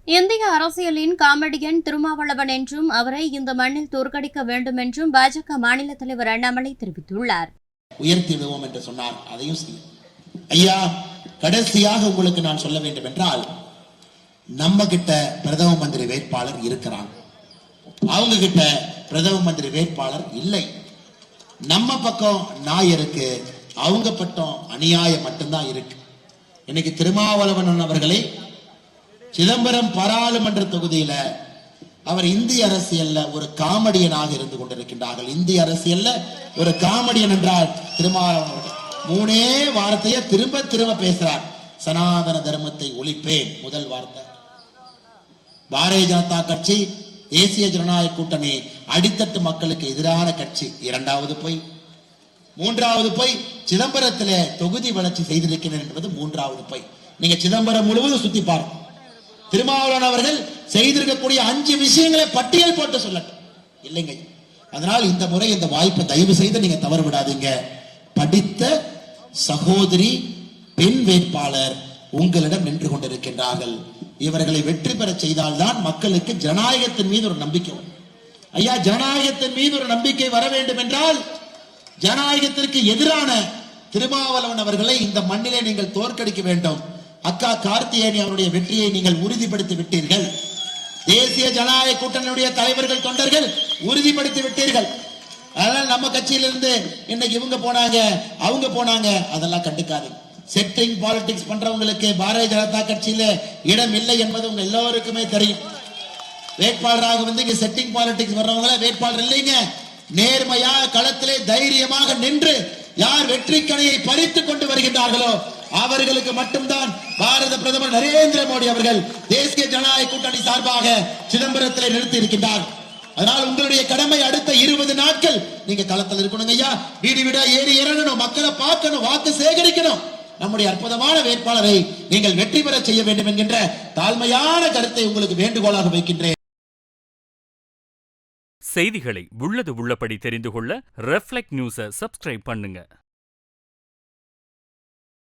இந்திய அரசியலின் காமெடியன் திருமாவளவன் என்றும் அவரை இந்த மண்ணில் தோற்கடிக்க வேண்டும் என்றும் பாஜக மாநில தலைவர் அண்ணாமலை தெரிவித்துள்ளார். உயர்த்திடுவோம் என்று சொன்னார். அதையும் ஐயா, கடைசியாக உங்களுக்கு நான் சொல்ல வேண்டும் என்றால், நம்ம கிட்ட பிரதம மந்திரி வேட்பாளர் இருக்கிறாங்க, அவங்க கிட்ட பிரதம மந்திரி வேட்பாளர் இல்லை. நம்ம பக்கம் நாய் இருக்கு, அவங்க பட்டம் அநியாயம் மட்டும்தான் இருக்கு. இன்னைக்கு திருமாவளவன் அவர்களை சிதம்பரம் பாராளுமன்ற தொகுதியில அவர் இந்திய அரசியல்ல ஒரு காமெடியனாக இருந்து கொண்டிருக்கின்றார்கள். இந்திய அரசியல்ல ஒரு காமெடியன் என்றால் திருமாவளவன். 3 வார்த்தையை திரும்ப திரும்ப பேசுறார். சனாதன தர்மத்தை ஒழிப்பேன் முதல் வார்த்தை. பாரதிய ஜனதா கட்சி, தேசிய ஜனநாயக கூட்டணி அடித்தட்டு மக்களுக்கு எதிரான கட்சி. 2வது போய் 3வது போய் சிதம்பரத்திலே தொகுதி வளர்ச்சி செய்திருக்கிறேன் என்பது 3வது போய். நீங்க சிதம்பரம் முழுவதும் சுத்தி பாருங்க. திருமாவளவன் அவர்கள் செய்திருக்கக்கூடிய 5 விஷயங்களை பட்டியல் போட்டு சொல்லட்டும். இல்லைங்க. அதனால் இந்த முறை இந்த வாய்ப்பை தயவு செய்து நீங்க தவறு விடாதீங்க. படித்த சகோதரி பெண் வேட்பாளர் உங்களிடம் நின்று கொண்டிருக்கின்றார்கள். இவர்களை வெற்றி பெற செய்தால்தான் மக்களுக்கு ஜனநாயகத்தின் மீது ஒரு நம்பிக்கை வரும். ஐயா, ஜனநாயகத்தின் மீது ஒரு நம்பிக்கை வர வேண்டும் என்றால் ஜனநாயகத்திற்கு எதிரான திருமாவளவன் அவர்களை இந்த மண்ணிலே நீங்கள் தோற்கடிக்க வேண்டும். அக்கா கார்த்திகேயன் அவருடைய வெற்றியை நீங்கள் உறுதிப்படுத்தி விட்டீர்கள். தேசிய ஜனநாயக கூட்டணியுடைய தலைவர்கள், தொண்டர்கள் உறுதிப்படுத்தி விட்டீர்கள். அதனால நம்ம கட்சியிலிருந்து இன்னைக்கு இவங்க போனாங்க, அவங்க போனாங்க, அதெல்லாம் கண்டுக்காதீங்க. செட்டிங் பாலிடிக்ஸ் பண்றவங்களுக்கு பாரதிய ஜனதா கட்சியில இடம் இல்லை என்பது உங்க எல்லோருக்குமே தெரியும். வேட்பாளராக வந்து இங்க செட்டிங் பாலிடிக்ஸ் வர்றவங்கள வேட்பாளர் இல்லைங்க. நேர்மையா களத்திலே தைரியமாக நின்று யார் வெற்றி கணையை பறித்துக் கொண்டு வருகின்றார்களோ அவர்களுக்கு மட்டும்தான் பாரத பிரதமர் நரேந்திர மோடி அவர்கள் தேசிய ஜனநாயக கூட்டணி சார்பாக சிதம்பரத்திலே நிறுத்தி இருக்கின்றார். அதனால் உங்களுடைய கடமை அடுத்த 20 நாட்கள் நீங்க களத்தில் இருக்கணும் ஐயா. வீடு வீடா ஏறி இறங்கணும், மக்களை பார்க்கணும், வாக்கு சேகரிக்கணும். நம்முடைய அற்புதமான வேட்பாளரை நீங்கள் வெற்றி பெற செய்ய வேண்டும் என்கின்ற தாழ்மையான கருத்தை உங்களுக்கு வேண்டுகோளாக வைக்கின்றேன். செய்திகளை உள்ளது உள்ளபடி தெரிந்து கொள்ள ரெஃப்ளெக்ட் நியூஸை சப்ஸ்கிரைப் பண்ணுங்க.